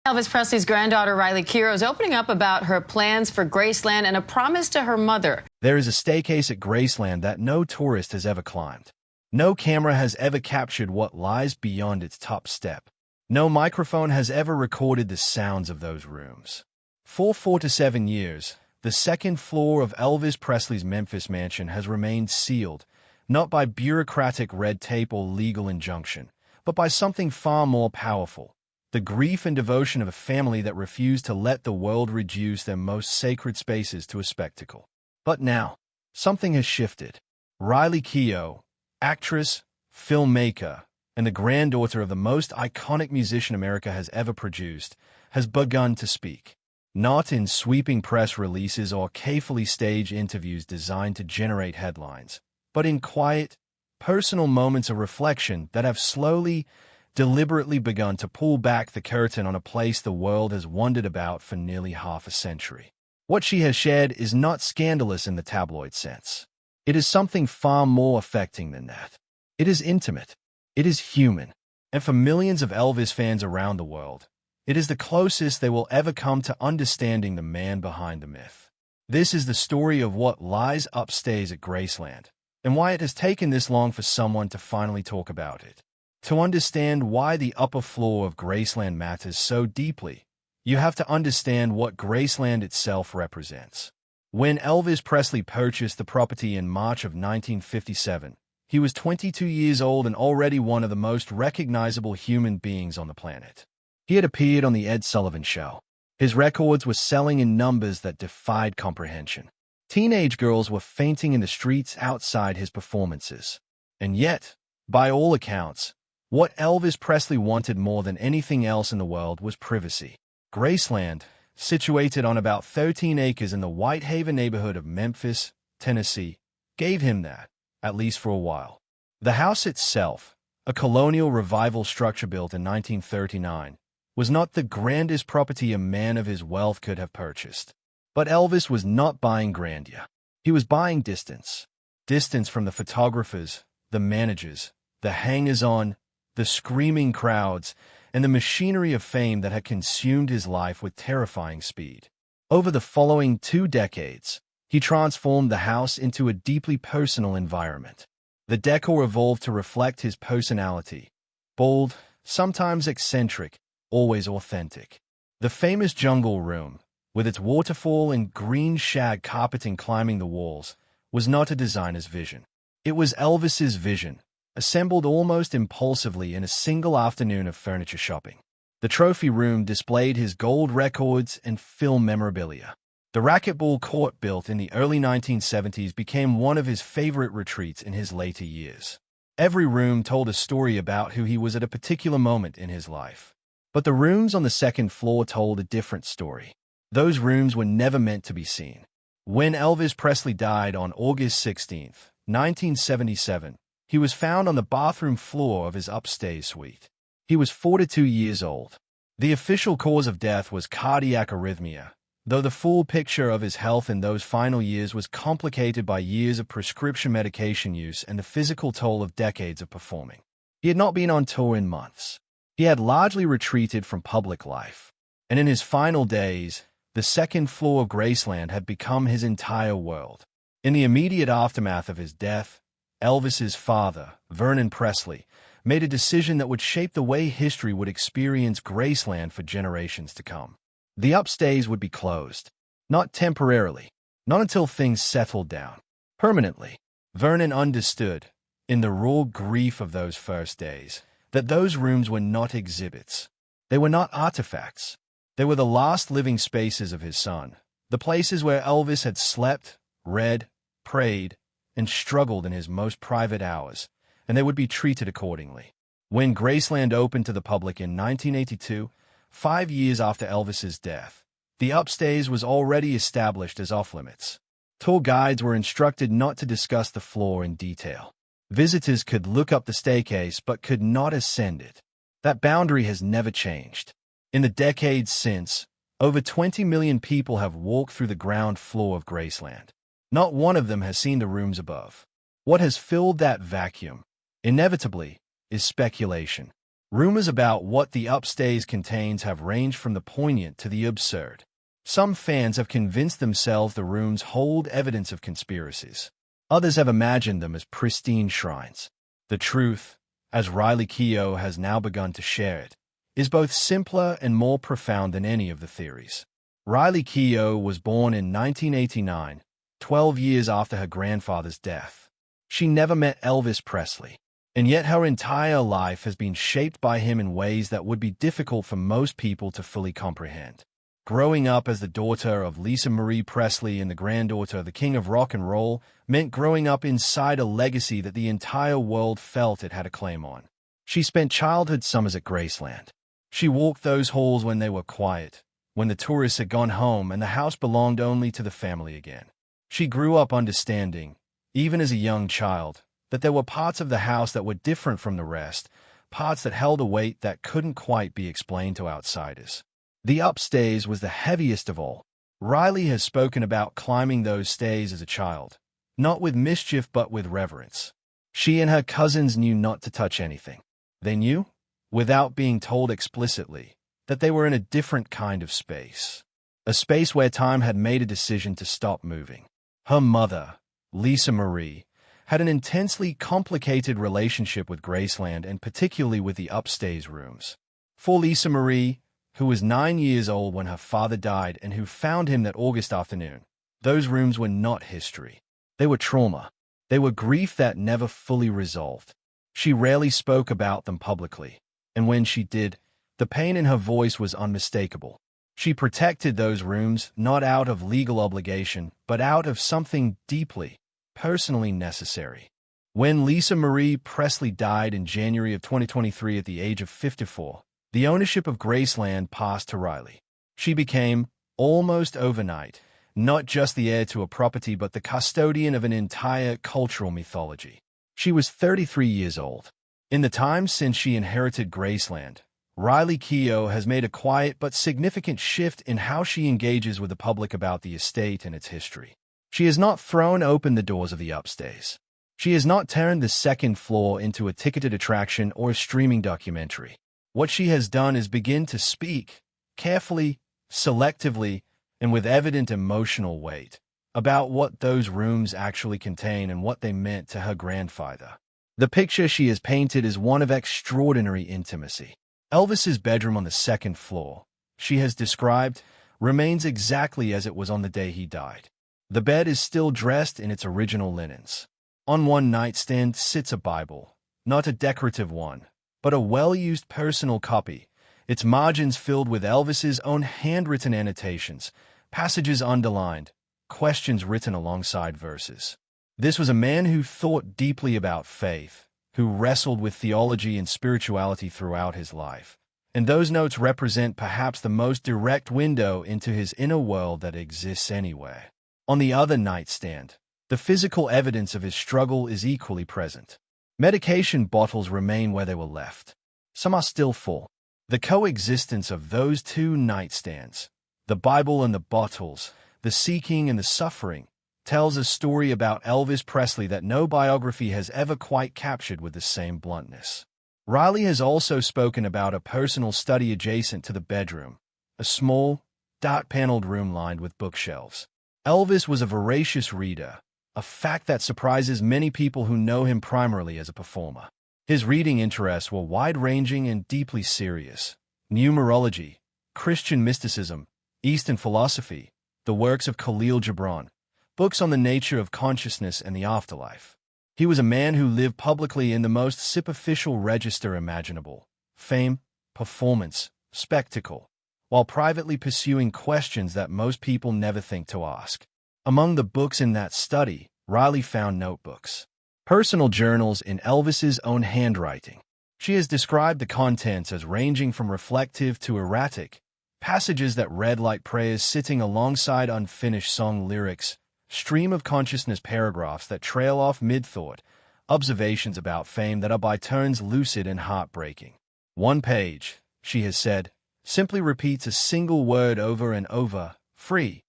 Elvis Presley's granddaughter, Keough, is opening up about her plans for Graceland and a promise to her mother. There is a staircase at Graceland that no tourist has ever climbed. No camera has ever captured what lies beyond its top step. No microphone has ever recorded the sounds of those rooms. For 4 to 7 years, the second floor of Elvis Presley's Memphis mansion has remained sealed, not by bureaucratic red tape or legal injunction, but by something far more powerful: the grief and devotion of a family that refused to let the world reduce their most sacred spaces to a spectacle. But now, something has shifted. Keough, actress, filmmaker, and the granddaughter of the most iconic musician America has ever produced, has begun to speak. Not in sweeping press releases or carefully staged interviews designed to generate headlines, but in quiet, personal moments of reflection that have slowly, deliberately begun to pull back the curtain on a place the world has wondered about for nearly half a century. What she has shared is not scandalous in the tabloid sense. It is something far more affecting than that. It is intimate. It is human. And for millions of Elvis fans around the world, it is the closest they will ever come to understanding the man behind the myth. This is the story of what lies upstairs at Graceland, and why it has taken this long for someone to finally talk about it. To understand why the upper floor of Graceland matters so deeply, you have to understand what Graceland itself represents. When Elvis Presley purchased the property in March of 1957, he was 22 years old and already one of the most recognizable human beings on the planet. He had appeared on The Ed Sullivan Show. His records were selling in numbers that defied comprehension. Teenage girls were fainting in the streets outside his performances. And yet, by all accounts, what Elvis Presley wanted more than anything else in the world was privacy. Graceland, situated on about 13 acres in the Whitehaven neighborhood of Memphis, Tennessee, gave him that, at least for a while. The house itself, a colonial revival structure built in 1939, was not the grandest property a man of his wealth could have purchased. But Elvis was not buying grandeur. He was buying distance. Distance from the photographers, the managers, the hangers-on, the screaming crowds, and the machinery of fame that had consumed his life with terrifying speed. Over the following 2 decades, he transformed the house into a deeply personal environment. The decor evolved to reflect his personality: bold, sometimes eccentric, always authentic. The famous jungle room, with its waterfall and green shag carpeting climbing the walls, was not a designer's vision. It was Elvis's vision, assembled almost impulsively in a single afternoon of furniture shopping. The trophy room displayed his gold records and film memorabilia. The racquetball court built in the early 1970s became one of his favorite retreats in his later years. Every room told a story about who he was at a particular moment in his life. But the rooms on the second floor told a different story. Those rooms were never meant to be seen. When Elvis Presley died on August 16, 1977, he was found on the bathroom floor of his upstairs suite. He was 42 years old. The official cause of death was cardiac arrhythmia, though the full picture of his health in those final years was complicated by years of prescription medication use and the physical toll of decades of performing. He had not been on tour in months. He had largely retreated from public life. And in his final days, the second floor of Graceland had become his entire world. In the immediate aftermath of his death, Elvis's father, Vernon Presley, made a decision that would shape the way history would experience Graceland for generations to come. The upstairs would be closed. Not temporarily. Not until things settled down. Permanently. Vernon understood, in the raw grief of those first days, that those rooms were not exhibits. They were not artifacts. They were the last living spaces of his son, the places where Elvis had slept, read, prayed, and struggled in his most private hours, and they would be treated accordingly. When Graceland opened to the public in 1982, 5 years after Elvis's death, the upstairs was already established as off-limits. Tour guides were instructed not to discuss the floor in detail. Visitors could look up the staircase but could not ascend it. That boundary has never changed. In the decades since, over 20 million people have walked through the ground floor of Graceland. Not one of them has seen the rooms above. What has filled that vacuum, inevitably, is speculation. Rumors about what the upstairs contains have ranged from the poignant to the absurd. Some fans have convinced themselves the rooms hold evidence of conspiracies. Others have imagined them as pristine shrines. The truth, as Riley Keough has now begun to share it, is both simpler and more profound than any of the theories. Riley Keough was born in 1989, 12 years after her grandfather's death. She never met Elvis Presley, and yet her entire life has been shaped by him in ways that would be difficult for most people to fully comprehend. Growing up as the daughter of Lisa Marie Presley and the granddaughter of the King of Rock and Roll meant growing up inside a legacy that the entire world felt it had a claim on. She spent childhood summers at Graceland. She walked those halls when they were quiet, when the tourists had gone home and the house belonged only to the family again. She grew up understanding, even as a young child, that there were parts of the house that were different from the rest, parts that held a weight that couldn't quite be explained to outsiders. The upstairs was the heaviest of all. Riley has spoken about climbing those stairs as a child, not with mischief but with reverence. She and her cousins knew not to touch anything. They knew, without being told explicitly, that they were in a different kind of space. A space where time had made a decision to stop moving. Her mother, Lisa Marie, had an intensely complicated relationship with Graceland and particularly with the upstairs rooms. For Lisa Marie, who was 9 years old when her father died and who found him that August afternoon, those rooms were not history. They were trauma. They were grief that never fully resolved. She rarely spoke about them publicly, and when she did, the pain in her voice was unmistakable. She protected those rooms not out of legal obligation, but out of something deeply, personally necessary. When Lisa Marie Presley died in January of 2023 at the age of 54, the ownership of Graceland passed to Riley. She became, almost overnight, not just the heir to a property but the custodian of an entire cultural mythology. She was 33 years old. In the time since she inherited Graceland, Riley Keough has made a quiet but significant shift in how she engages with the public about the estate and its history. She has not thrown open the doors of the upstairs. She has not turned the second floor into a ticketed attraction or a streaming documentary. What she has done is begin to speak, carefully, selectively, and with evident emotional weight, about what those rooms actually contain and what they meant to her grandfather. The picture she has painted is one of extraordinary intimacy. Elvis's bedroom on the second floor, she has described, remains exactly as it was on the day he died. The bed is still dressed in its original linens. On one nightstand sits a Bible, not a decorative one, but a well-used personal copy, its margins filled with Elvis's own handwritten annotations, passages underlined, questions written alongside verses. This was a man who thought deeply about faith, who wrestled with theology and spirituality throughout his life, and those notes represent perhaps the most direct window into his inner world that exists anywhere. On the other nightstand, the physical evidence of his struggle is equally present. Medication bottles remain where they were left. Some are still full. The coexistence of those two nightstands, the Bible and the bottles, the seeking and the suffering, tells a story about Elvis Presley that no biography has ever quite captured with the same bluntness. Riley has also spoken about a personal study adjacent to the bedroom, a small, dark-paneled room lined with bookshelves. Elvis was a voracious reader, a fact that surprises many people who know him primarily as a performer. His reading interests were wide-ranging and deeply serious. Numerology, Christian mysticism, Eastern philosophy, the works of Khalil Gibran, books on the nature of consciousness and the afterlife. He was a man who lived publicly in the most superficial register imaginable: fame, performance, spectacle, while privately pursuing questions that most people never think to ask. Among the books in that study, Riley found notebooks, personal journals in Elvis's own handwriting. She has described the contents as ranging from reflective to erratic, passages that read like prayers sitting alongside unfinished song lyrics, stream of consciousness paragraphs that trail off mid-thought, observations about fame that are by turns lucid and heartbreaking. One page, she has said, simply repeats a single word over and over: free.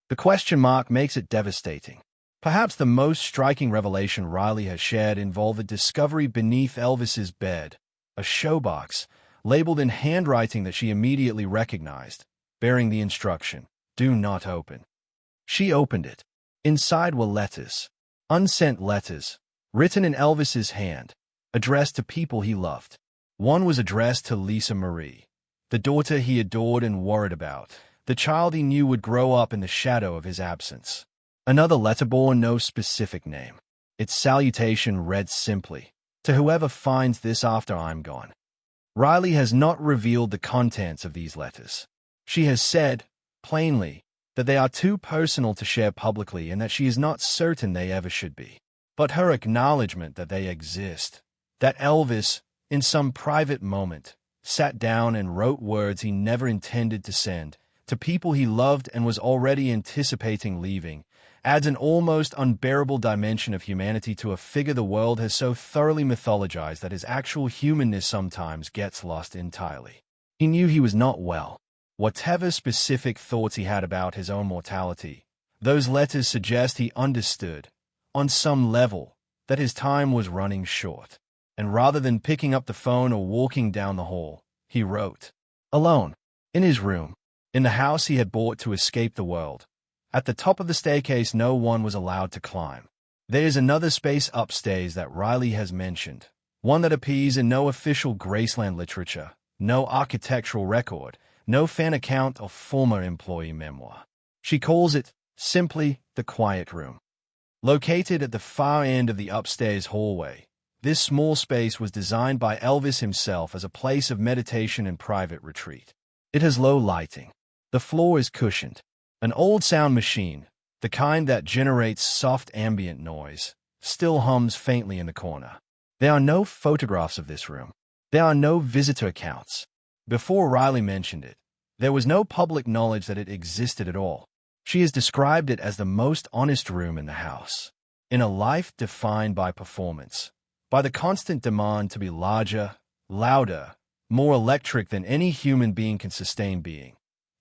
The question mark makes it devastating. Perhaps the most striking revelation Riley has shared involved a discovery beneath Elvis's bed, a showbox, labeled in handwriting that she immediately recognized, bearing the instruction, "Do not open." She opened it. Inside were letters, unsent letters, written in Elvis's hand, addressed to people he loved. One was addressed to Lisa Marie, the daughter he adored and worried about, the child he knew would grow up in the shadow of his absence. Another letter bore no specific name. Its salutation read simply, "To whoever finds this after I'm gone." Riley has not revealed the contents of these letters. She has said, plainly, that they are too personal to share publicly and that she is not certain they ever should be. But her acknowledgement that they exist, that Elvis, in some private moment, sat down and wrote words he never intended to send to people he loved and was already anticipating leaving, adds an almost unbearable dimension of humanity to a figure the world has so thoroughly mythologized that his actual humanness sometimes gets lost entirely. He knew he was not well. Whatever specific thoughts he had about his own mortality, those letters suggest he understood, on some level, that his time was running short. And rather than picking up the phone or walking down the hall, he wrote. Alone, in his room, in the house he had bought to escape the world. At the top of the staircase no one was allowed to climb. There is another space upstairs that Riley has mentioned, one that appears in no official Graceland literature, no architectural record, no fan account or former employee memoir. She calls it, simply, the quiet room. Located at the far end of the upstairs hallway, this small space was designed by Elvis himself as a place of meditation and private retreat. It has low lighting. The floor is cushioned. An old sound machine, the kind that generates soft ambient noise, still hums faintly in the corner. There are no photographs of this room. There are no visitor accounts. Before Riley mentioned it, there was no public knowledge that it existed at all. She has described it as the most honest room in the house. In a life defined by performance, by the constant demand to be larger, louder, more electric than any human being can sustain being,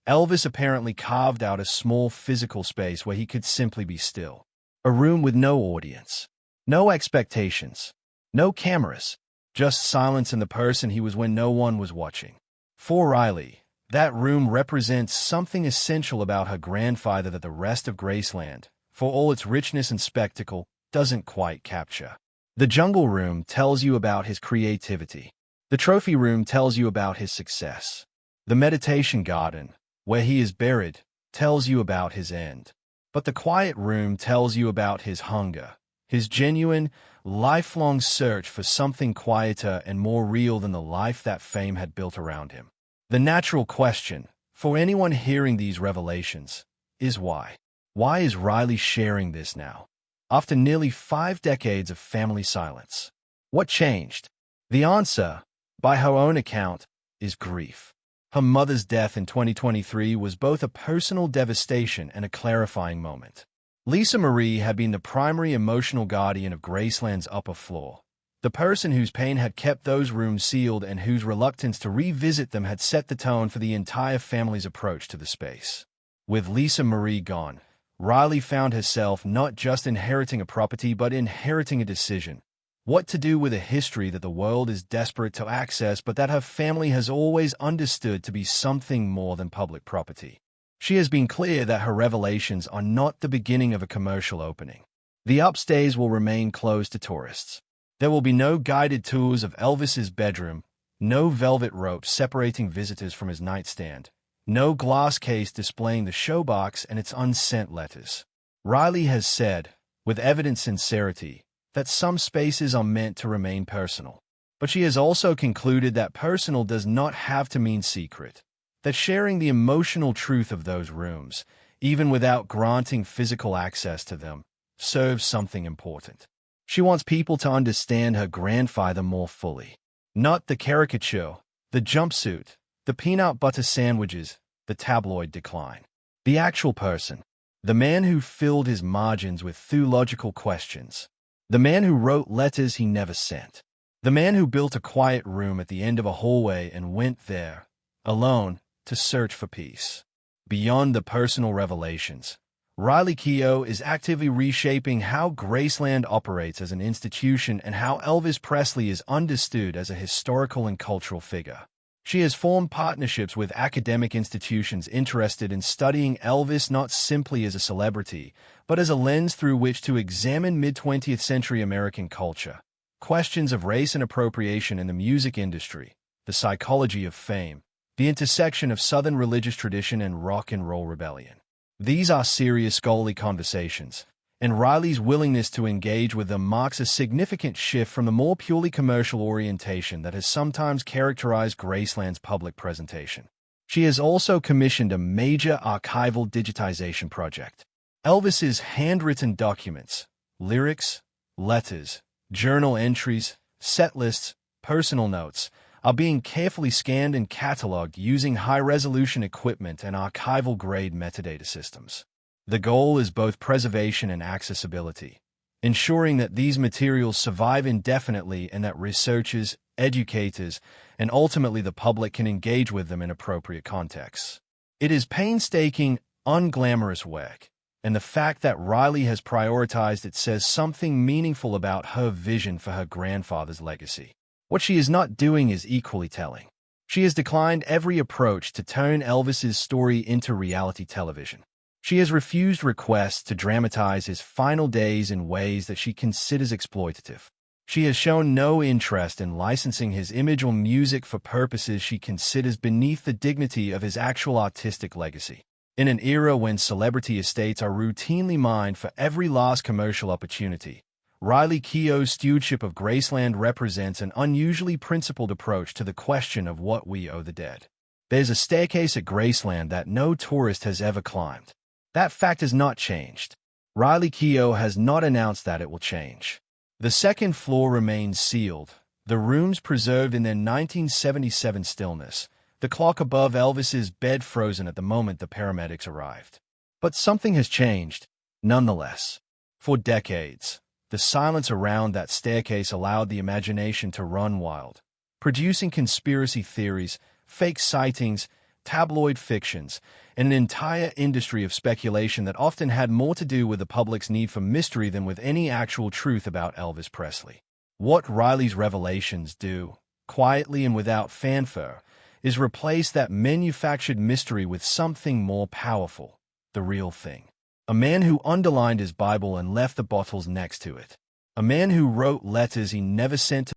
Elvis apparently carved out a small physical space where he could simply be still. A room with no audience, no expectations, no cameras, just silence and the person he was when no one was watching. For Riley, that room represents something essential about her grandfather that the rest of Graceland, for all its richness and spectacle, doesn't quite capture. The jungle room tells you about his creativity. The trophy room tells you about his success. The meditation garden, where he is buried, tells you about his end. But the quiet room tells you about his hunger, his genuine, lifelong search for something quieter and more real than the life that fame had built around him. The natural question, for anyone hearing these revelations, is why? Why is Riley sharing this now? After nearly 5 decades of family silence. What changed? The answer, by her own account, is grief. Her mother's death in 2023 was both a personal devastation and a clarifying moment. Lisa Marie had been the primary emotional guardian of Graceland's upper floor, the person whose pain had kept those rooms sealed and whose reluctance to revisit them had set the tone for the entire family's approach to the space. With Lisa Marie gone, Riley found herself not just inheriting a property but inheriting a decision. What to do with a history that the world is desperate to access but that her family has always understood to be something more than public property. She has been clear that her revelations are not the beginning of a commercial opening. The upstairs will remain closed to tourists. There will be no guided tours of Elvis's bedroom, no velvet rope separating visitors from his nightstand, no glass case displaying the showbox and its unsent letters. Riley has said, with evident sincerity, that some spaces are meant to remain personal. But she has also concluded that personal does not have to mean secret, that sharing the emotional truth of those rooms, even without granting physical access to them, serves something important. She wants people to understand her grandfather more fully. Not the caricature, the jumpsuit, the peanut butter sandwiches, the tabloid decline. The actual person, the man who filled his margins with theological questions, the man who wrote letters he never sent, the man who built a quiet room at the end of a hallway and went there, alone, to search for peace. Beyond the personal revelations, Riley Keough is actively reshaping how Graceland operates as an institution and how Elvis Presley is understood as a historical and cultural figure. She has formed partnerships with academic institutions interested in studying Elvis not simply as a celebrity, but as a lens through which to examine mid-20th century American culture, questions of race and appropriation in the music industry, the psychology of fame, the intersection of Southern religious tradition and rock and roll rebellion. These are serious scholarly conversations, and Riley's willingness to engage with them marks a significant shift from the more purely commercial orientation that has sometimes characterized Graceland's public presentation. She has also commissioned a major archival digitization project. Elvis's handwritten documents, lyrics, letters, journal entries, set lists, personal notes, are being carefully scanned and cataloged using high-resolution equipment and archival-grade metadata systems. The goal is both preservation and accessibility, ensuring that these materials survive indefinitely and that researchers, educators, and ultimately the public can engage with them in appropriate contexts. It is painstaking, unglamorous work, and the fact that Riley has prioritized it says something meaningful about her vision for her grandfather's legacy. What she is not doing is equally telling. She has declined every approach to turn Elvis's story into reality television. She has refused requests to dramatize his final days in ways that she considers exploitative. She has shown no interest in licensing his image or music for purposes she considers beneath the dignity of his actual artistic legacy. In an era when celebrity estates are routinely mined for every last commercial opportunity, Riley Keough's stewardship of Graceland represents an unusually principled approach to the question of what we owe the dead. There's a staircase at Graceland that no tourist has ever climbed. That fact has not changed. Riley Keough has not announced that it will change. The second floor remains sealed, the rooms preserved in their 1977 stillness, the clock above Elvis's bed frozen at the moment the paramedics arrived. But something has changed, nonetheless. For decades, the silence around that staircase allowed the imagination to run wild, producing conspiracy theories, fake sightings, tabloid fictions, and an entire industry of speculation that often had more to do with the public's need for mystery than with any actual truth about Elvis Presley. What Riley's revelations do, quietly and without fanfare, is replace that manufactured mystery with something more powerful, the real thing. A man who underlined his Bible and left the bottles next to it. A man who wrote letters he never sent to